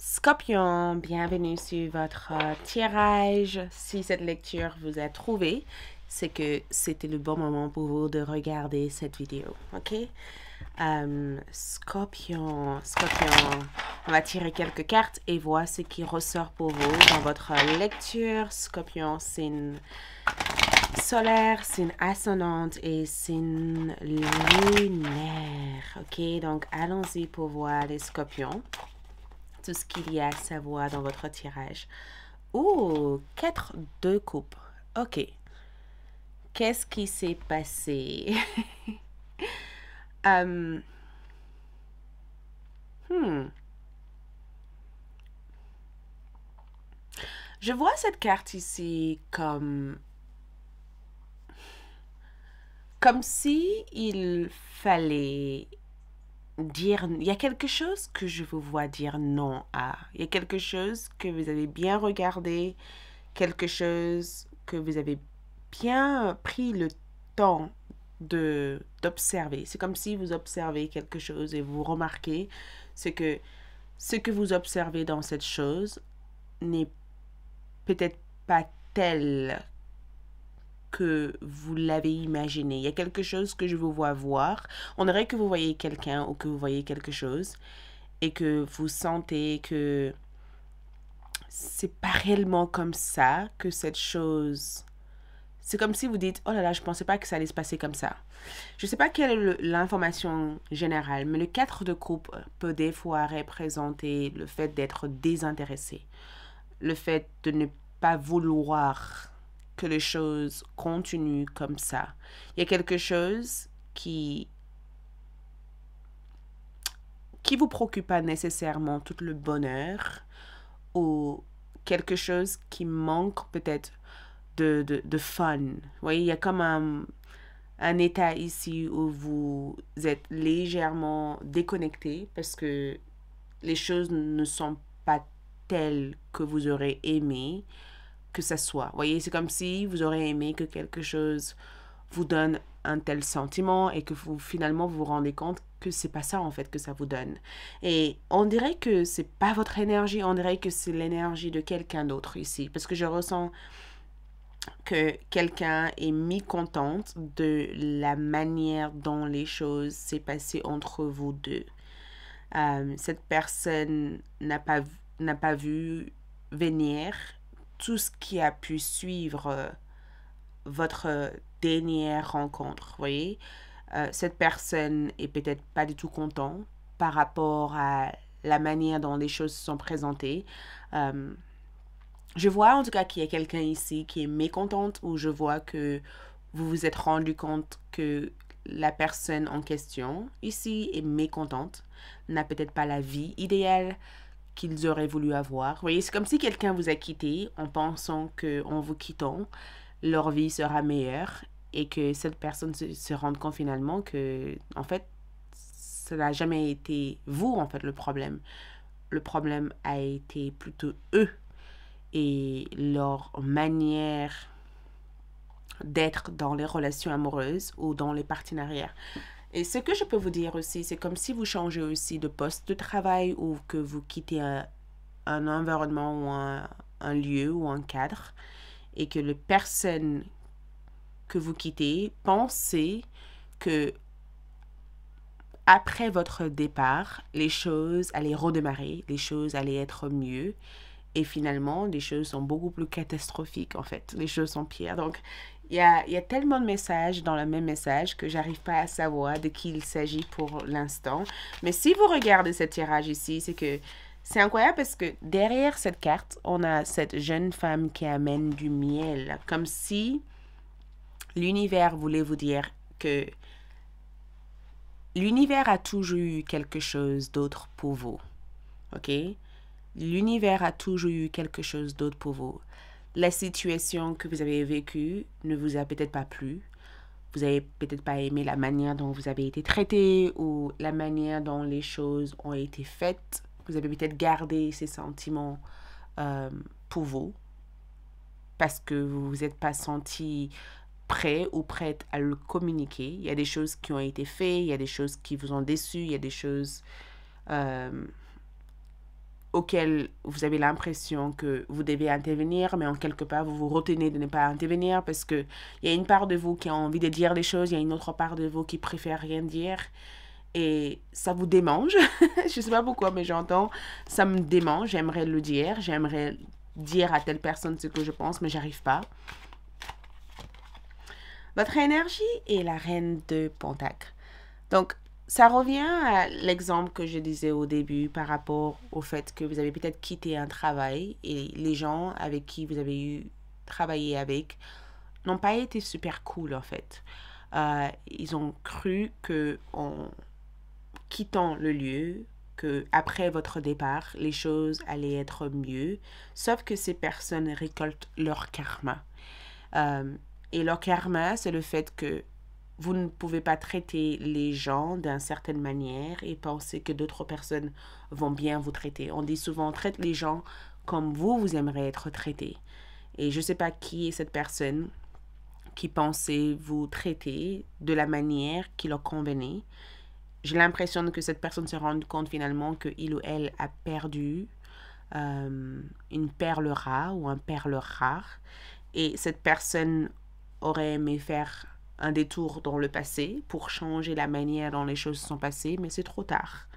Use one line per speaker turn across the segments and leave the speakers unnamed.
Scorpion, bienvenue sur votre tirage. Si cette lecture vous a trouvé, c'est que c'était le bon moment pour vous de regarder cette vidéo, ok? Scorpion, on va tirer quelques cartes et voir ce qui ressort pour vous dans votre lecture. Scorpion, c'est une solaire, c'est une ascendante et c'est une lunaire, ok? Donc, allons-y pour voir les scorpions. Tout ce qu'il y a à savoir dans votre tirage. Oh, 4 de coupe. Ok. Qu'est-ce qui s'est passé? Um, Je vois cette carte ici comme si il fallait dire, il y a quelque chose que je vous vois dire non à. Il y a quelque chose que vous avez bien regardé, quelque chose que vous avez bien pris le temps d'observer. C'est comme si vous observez quelque chose et vous remarquez ce que vous observez dans cette chose n'est peut-être pas tel que vous l'avez imaginé. Il y a quelque chose que je vous vois voir. On dirait que vous voyez quelqu'un ou que vous voyez quelque chose et que vous sentez que c'est pas réellement comme ça que cette chose. C'est comme si vous dites, oh là là, je pensais pas que ça allait se passer comme ça. Je sais pas quelle est l'information générale, mais le 4 de coupe peut des fois représenter le fait d'être désintéressé, le fait de ne pas vouloir que les choses continuent comme ça. Il y a quelque chose qui vous procure pas nécessairement tout le bonheur ou quelque chose qui manque peut-être de fun. Vous voyez, il y a comme un état ici où vous êtes légèrement déconnecté parce que les choses ne sont pas telles que vous aurez aimé que ça soit. Vous voyez, c'est comme si vous aurez aimé que quelque chose vous donne un tel sentiment et que vous finalement vous rendez compte que c'est pas ça en fait que ça vous donne. Et on dirait que c'est pas votre énergie, on dirait que c'est l'énergie de quelqu'un d'autre ici parce que je ressens que quelqu'un est mécontente de la manière dont les choses s'est passées entre vous deux. Cette personne n'a pas vu venir tout ce qui a pu suivre votre dernière rencontre. Vous voyez, cette personne est peut-être pas du tout contente par rapport à la manière dont les choses se sont présentées. Euh, je vois en tout cas qu'il y a quelqu'un ici qui est mécontente ou je vois que vous vous êtes rendu compte que la personne en question ici est mécontente, n'a peut-être pas la vie idéale qu'ils auraient voulu avoir. Vous voyez, c'est comme si quelqu'un vous a quitté en pensant que en vous quittant, leur vie sera meilleure et que cette personne se rende compte finalement que, en fait, ça n'a jamais été vous, en fait, le problème. Le problème a été plutôt eux et leur manière d'être dans les relations amoureuses ou dans les partenariats. Et ce que je peux vous dire aussi, c'est comme si vous changez aussi de poste de travail ou que vous quittez un environnement ou un lieu ou un cadre et que les personnes que vous quittez pensez que après votre départ, les choses allaient redémarrer, les choses allaient être mieux. Et finalement, les choses sont beaucoup plus catastrophiques, en fait. Les choses sont pires. Donc, il y a tellement de messages dans le même message que j'arrive pas à savoir de qui il s'agit pour l'instant. Mais si vous regardez ce tirage ici, c'est que c'est incroyable parce que derrière cette carte, on a cette jeune femme qui amène du miel. Comme si l'univers voulait vous dire que l'univers a toujours eu quelque chose d'autre pour vous. OK? L'univers a toujours eu quelque chose d'autre pour vous. La situation que vous avez vécue ne vous a peut-être pas plu. Vous avez peut-être pas aimé la manière dont vous avez été traité ou la manière dont les choses ont été faites. Vous avez peut-être gardé ces sentiments pour vous parce que vous vous êtes pas senti prêt ou prête à le communiquer. Il y a des choses qui ont été faites, il y a des choses qui vous ont déçu, il y a des choses auquel vous avez l'impression que vous devez intervenir, mais en quelque part, vous vous retenez de ne pas intervenir parce qu'il y a une part de vous qui a envie de dire des choses, il y a une autre part de vous qui préfère rien dire et ça vous démange. Je ne sais pas pourquoi, mais j'entends, ça me démange, j'aimerais le dire, j'aimerais dire à telle personne ce que je pense, mais j'arrive pas. Votre énergie est la reine de Pentacle. Donc, ça revient à l'exemple que je disais au début par rapport au fait que vous avez peut-être quitté un travail et les gens avec qui vous avez eu travaillé avec n'ont pas été super cool en fait. Ils ont cru que en quittant le lieu, que après votre départ, les choses allaient être mieux, sauf que ces personnes récoltent leur karma. Et leur karma, c'est le fait que vous ne pouvez pas traiter les gens d'une certaine manière et penser que d'autres personnes vont bien vous traiter. On dit souvent, traite les gens comme vous aimeriez être traité. Et je ne sais pas qui est cette personne qui pensait vous traiter de la manière qui leur convenait. J'ai l'impression que cette personne se rend compte finalement qu'il ou elle a perdu une perle rare ou un perle rare. Et cette personne aurait aimé faire un détour dans le passé pour changer la manière dont les choses sont passées, mais c'est trop tard.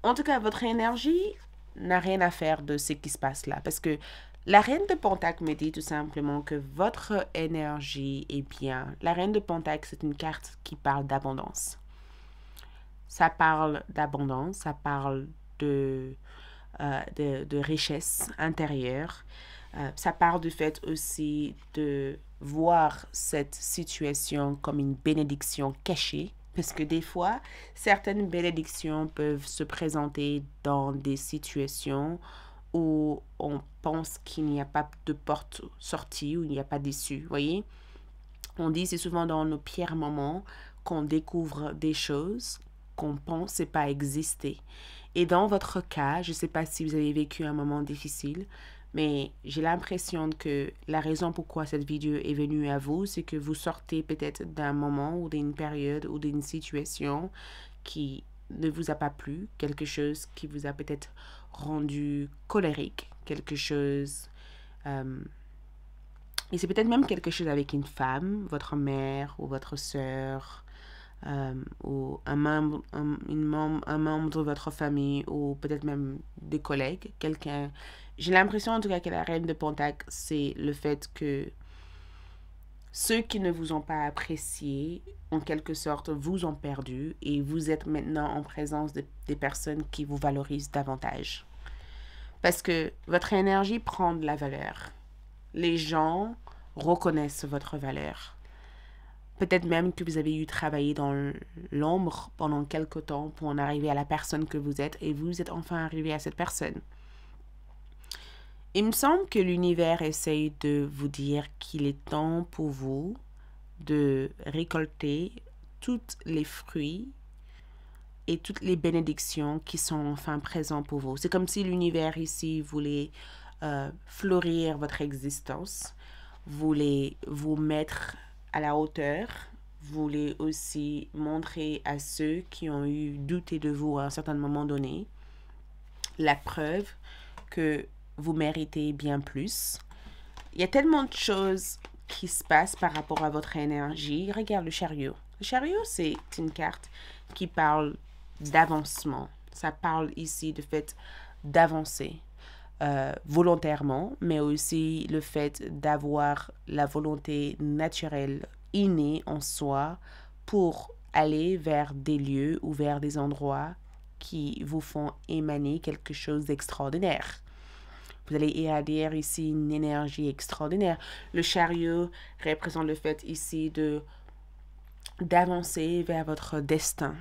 En tout cas, votre énergie n'a rien à faire de ce qui se passe là, parce que la reine de Pentacle me dit tout simplement que votre énergie est bien. La reine de Pentacle, c'est une carte qui parle d'abondance. Ça parle d'abondance, ça parle de richesse intérieure. Ça parle du fait aussi de voir cette situation comme une bénédiction cachée, parce que des fois, certaines bénédictions peuvent se présenter dans des situations où on pense qu'il n'y a pas de porte sortie, où il n'y a pas d'issue, voyez? On dit c'est souvent dans nos pires moments qu'on découvre des choses qu'on ne pensait pas exister. Et dans votre cas, je ne sais pas si vous avez vécu un moment difficile, mais j'ai l'impression que la raison pourquoi cette vidéo est venue à vous, c'est que vous sortez peut-être d'un moment ou d'une période ou d'une situation qui ne vous a pas plu, quelque chose qui vous a peut-être rendu colérique, quelque chose... et c'est peut-être même quelque chose avec une femme, votre mère ou votre sœur, ou un membre de votre famille, ou peut-être même des collègues, quelqu'un. J'ai l'impression en tout cas que la reine de Pentacle, c'est le fait que ceux qui ne vous ont pas apprécié, en quelque sorte, vous ont perdu et vous êtes maintenant en présence des personnes qui vous valorisent davantage. Parce que votre énergie prend de la valeur. Les gens reconnaissent votre valeur. Peut-être même que vous avez eu travaillé dans l'ombre pendant quelque temps pour en arriver à la personne que vous êtes et vous êtes enfin arrivé à cette personne. Il me semble que l'univers essaye de vous dire qu'il est temps pour vous de récolter tous les fruits et toutes les bénédictions qui sont enfin présents pour vous. C'est comme si l'univers ici voulait fleurir votre existence, voulait vous mettre à la hauteur, voulait aussi montrer à ceux qui ont eu douté de vous à un certain moment donné la preuve que vous méritez bien plus. Il y a tellement de choses qui se passent par rapport à votre énergie. Regarde le chariot. Le chariot, c'est une carte qui parle d'avancement. Ça parle ici du fait d'avancer volontairement, mais aussi le fait d'avoir la volonté naturelle innée en soi pour aller vers des lieux ou vers des endroits qui vous font émaner quelque chose d'extraordinaire. Vous allez irradier ici une énergie extraordinaire. Le chariot représente le fait ici d'avancer vers votre destin.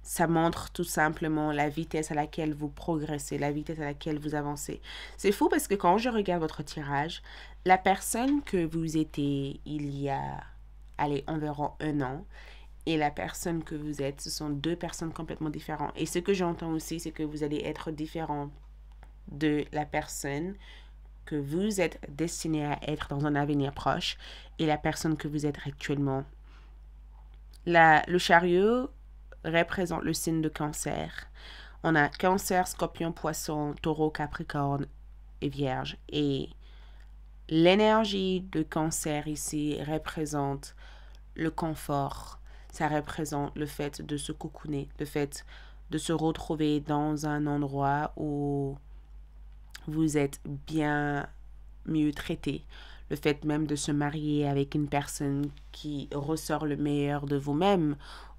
Ça montre tout simplement la vitesse à laquelle vous progressez, la vitesse à laquelle vous avancez. C'est fou parce que quand je regarde votre tirage, la personne que vous étiez il y a, environ 1 an, et la personne que vous êtes, ce sont 2 personnes complètement différentes. Et ce que j'entends aussi, c'est que vous allez être différent de la personne que vous êtes destiné à être dans un avenir proche et la personne que vous êtes actuellement. Le chariot représente le signe de Cancer. On a Cancer, Scorpion, Poisson, Taureau, Capricorne et Vierge. Et l'énergie de Cancer ici représente le confort. Ça représente le fait de se cocooner, le fait de se retrouver dans un endroit où vous êtes bien mieux traité. Le fait même de se marier avec une personne qui ressort le meilleur de vous-même,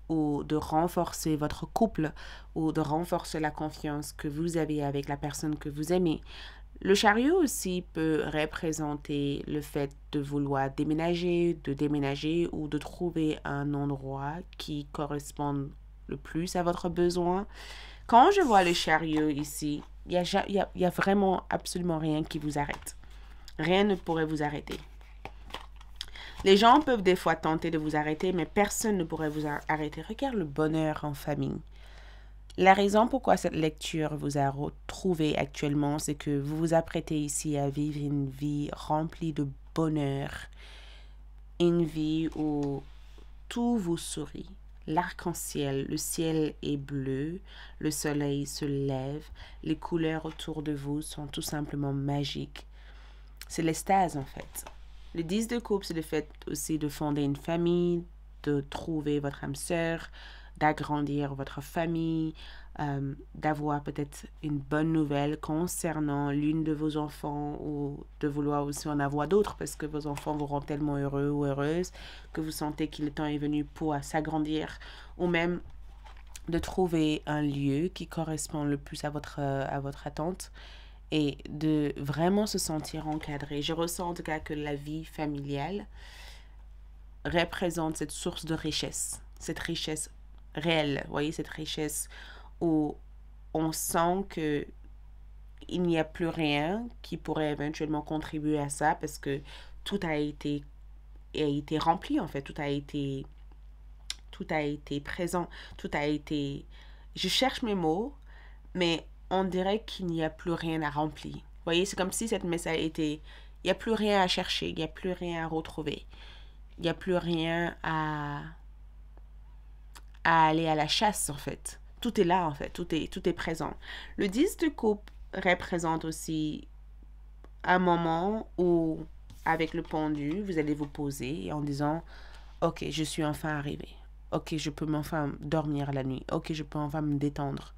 ou de renforcer votre couple, ou de renforcer la confiance que vous avez avec la personne que vous aimez. Le chariot aussi peut représenter le fait de vouloir déménager ou de trouver un endroit qui corresponde le plus à votre besoin. Quand je vois le chariot ici, il y a vraiment absolument rien qui vous arrête. Rien ne pourrait vous arrêter. Les gens peuvent des fois tenter de vous arrêter, mais personne ne pourrait vous arrêter. Regarde le bonheur en famille. La raison pourquoi cette lecture vous a retrouvé actuellement, c'est que vous vous apprêtez ici à vivre une vie remplie de bonheur. Une vie où tout vous sourit. L'arc-en-ciel, le ciel est bleu, le soleil se lève, les couleurs autour de vous sont tout simplement magiques. C'est l'extase en fait. Le 10 de coupe, c'est le fait aussi de fonder une famille, de trouver votre âme sœur, d'agrandir votre famille, d'avoir peut-être une bonne nouvelle concernant l'une de vos enfants ou de vouloir aussi en avoir d'autres parce que vos enfants vous rendent tellement heureux ou heureuses que vous sentez que le temps est venu pour s'agrandir, ou même de trouver un lieu qui correspond le plus à votre attente et de vraiment se sentir encadré. Je ressens en tout cas que la vie familiale représente cette source de richesse, cette richesse réelle, vous voyez, cette richesse où on sent que il n'y a plus rien qui pourrait éventuellement contribuer à ça parce que tout a été rempli en fait, tout a été présent, tout a été... Je cherche mes mots, mais on dirait qu'il n'y a plus rien à remplir. Vous voyez, c'est comme si cette message était... Il n'y a plus rien à chercher, il n'y a plus rien à retrouver. Il n'y a plus rien à aller à la chasse, en fait. Tout est là, en fait. Tout est présent. Le 10 de coupe représente aussi un moment où, avec le pendu, vous allez vous poser en disant « Ok, je suis enfin arrivé. Ok, je peux enfin dormir la nuit. Ok, je peux enfin me détendre. »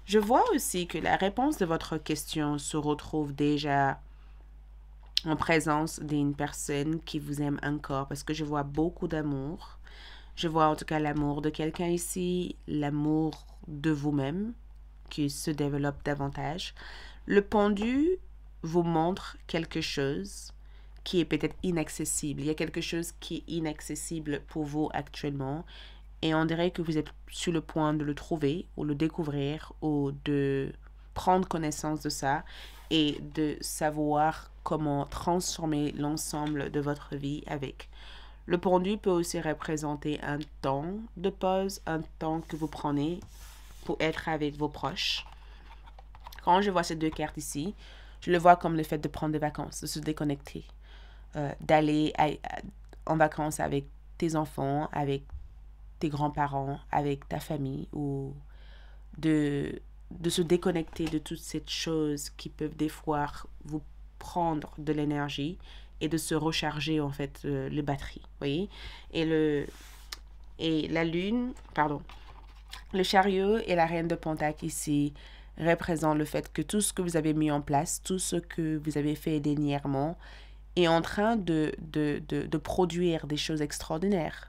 Je vois aussi que la réponse de votre question se retrouve déjà en présence d'une personne qui vous aime encore parce que je vois beaucoup d'amour. Je vois en tout cas l'amour de quelqu'un ici, l'amour de vous-même qui se développe davantage. Le pendu vous montre quelque chose qui est peut-être inaccessible. Il y a quelque chose qui est inaccessible pour vous actuellement et on dirait que vous êtes sur le point de le trouver ou le découvrir ou de prendre connaissance de ça et de savoir comment transformer l'ensemble de votre vie avec. Le pendu peut aussi représenter un temps de pause, un temps que vous prenez pour être avec vos proches. Quand je vois ces deux cartes ici, je le vois comme le fait de prendre des vacances, de se déconnecter, d'aller en vacances avec tes enfants, avec tes grands-parents, avec ta famille, ou de se déconnecter de toutes ces choses qui peuvent des fois vous prendre de l'énergie et de se recharger en fait les batteries, voyez. Et la lune, pardon, le chariot et la reine de Pentacle ici représentent le fait que tout ce que vous avez mis en place, tout ce que vous avez fait dernièrement est en train de produire des choses extraordinaires.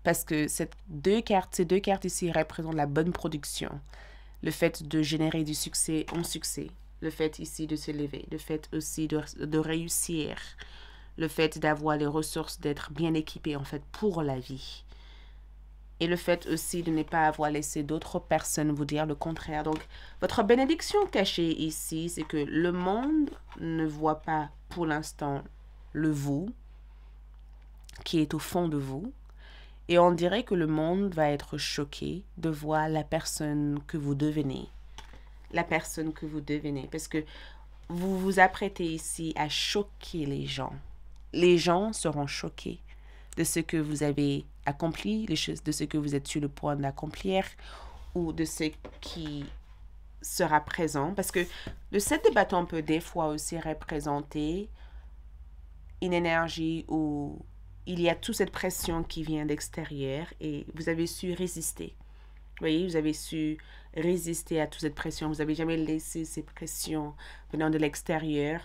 Parce que ces deux cartes ici représentent la bonne production. Le fait de générer du succès en succès. Le fait ici de s'élever. Le fait aussi de réussir. Le fait d'avoir les ressources, d'être bien équipé en fait pour la vie. Et le fait aussi de ne pas avoir laissé d'autres personnes vous dire le contraire. Donc, votre bénédiction cachée ici, c'est que le monde ne voit pas pour l'instant le vous qui est au fond de vous. Et on dirait que le monde va être choqué de voir la personne que vous devenez. La personne que vous devenez. Parce que vous vous apprêtez ici à choquer les gens. Les gens seront choqués de ce que vous avez accompli, de ce que vous êtes sur le point d'accomplir ou de ce qui sera présent parce que le 7 de bâton peut des fois aussi représenter une énergie où il y a toute cette pression qui vient d'extérieur et vous avez su résister. Vous voyez, vous avez su résister à toute cette pression. Vous n'avez jamais laissé ces pressions venant de l'extérieur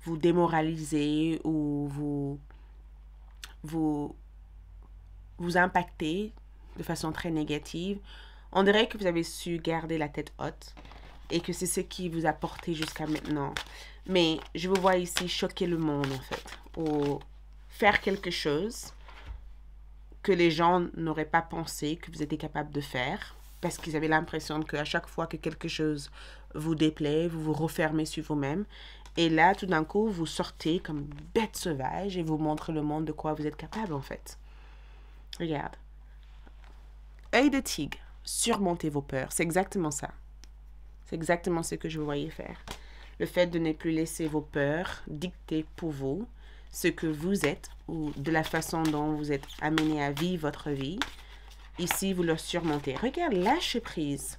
vous démoraliser ou vous, vous impacter de façon très négative. On dirait que vous avez su garder la tête haute et que c'est ce qui vous a porté jusqu'à maintenant. Mais je vous vois ici choquer le monde, en fait, ou faire quelque chose que les gens n'auraient pas pensé que vous étiez capable de faire, parce qu'ils avaient l'impression qu'à chaque fois que quelque chose vous déplaît, vous vous refermez sur vous-même. Et là, tout d'un coup, vous sortez comme bête sauvage et vous montrez le monde de quoi vous êtes capable, en fait. Regarde. Œil de tigre, surmontez vos peurs. C'est exactement ça. C'est exactement ce que je vous voyais faire. Le fait de ne plus laisser vos peurs dicter pour vous ce que vous êtes ou de la façon dont vous êtes amené à vivre votre vie. Ici, vous le surmontez. Regarde, lâchez prise.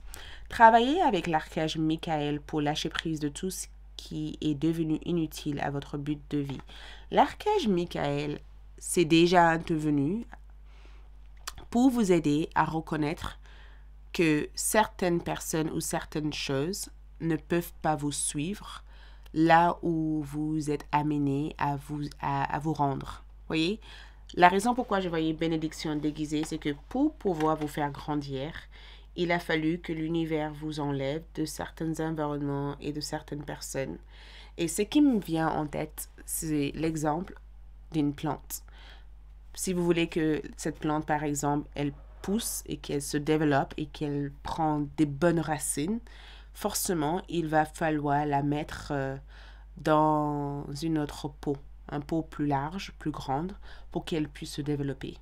Travaillez avec l'archange Michael pour lâcher prise de tout ce qui est devenu inutile à votre but de vie. L'archange Michael s'est déjà intervenu pour vous aider à reconnaître que certaines personnes ou certaines choses ne peuvent pas vous suivre là où vous êtes amené à vous rendre. Voyez? La raison pourquoi je voyais bénédiction déguisée, c'est que pour pouvoir vous faire grandir, il a fallu que l'univers vous enlève de certains environnements et de certaines personnes. Et ce qui me vient en tête, c'est l'exemple d'une plante. Si vous voulez que cette plante, par exemple, elle pousse et qu'elle se développe et qu'elle prend des bonnes racines, forcément, il va falloir la mettre dans une autre pot, un pot plus large, plus grande, pour qu'elle puisse se développer.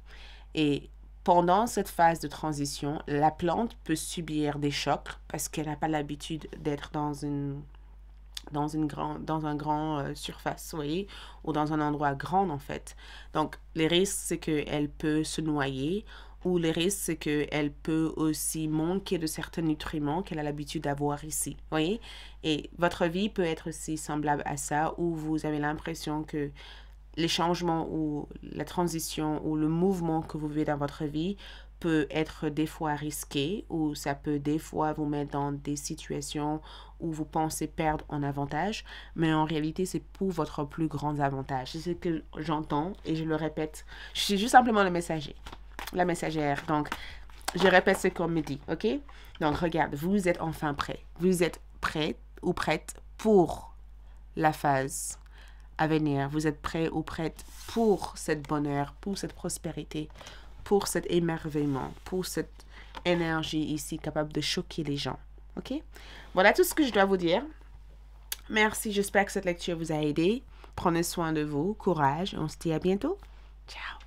Et pendant cette phase de transition, la plante peut subir des chocs parce qu'elle n'a pas l'habitude d'être dans un grand surface, vous voyez, ou dans un endroit grand, en fait. Donc, les risques, c'est qu'elle peut se noyer, ou les risques, c'est qu'elle peut aussi manquer de certains nutriments qu'elle a l'habitude d'avoir ici, vous voyez. Et votre vie peut être aussi semblable à ça, où vous avez l'impression que les changements ou la transition ou le mouvement que vous vivez dans votre vie peut être des fois risqué ou ça peut des fois vous mettre dans des situations où vous pensez perdre en avantage, mais en réalité, c'est pour votre plus grand avantage. C'est ce que j'entends et je le répète. Je suis juste simplement le messager, la messagère. Donc, je répète ce qu'on me dit, ok? Donc, regarde, vous êtes enfin prêt. Vous êtes prêt ou prête pour la phase à venir. Vous êtes prêt ou prête pour cette bonheur, pour cette prospérité, pour cet émerveillement, pour cette énergie ici capable de choquer les gens. OK? Voilà tout ce que je dois vous dire. Merci, j'espère que cette lecture vous a aidé. Prenez soin de vous, courage, on se dit à bientôt. Ciao!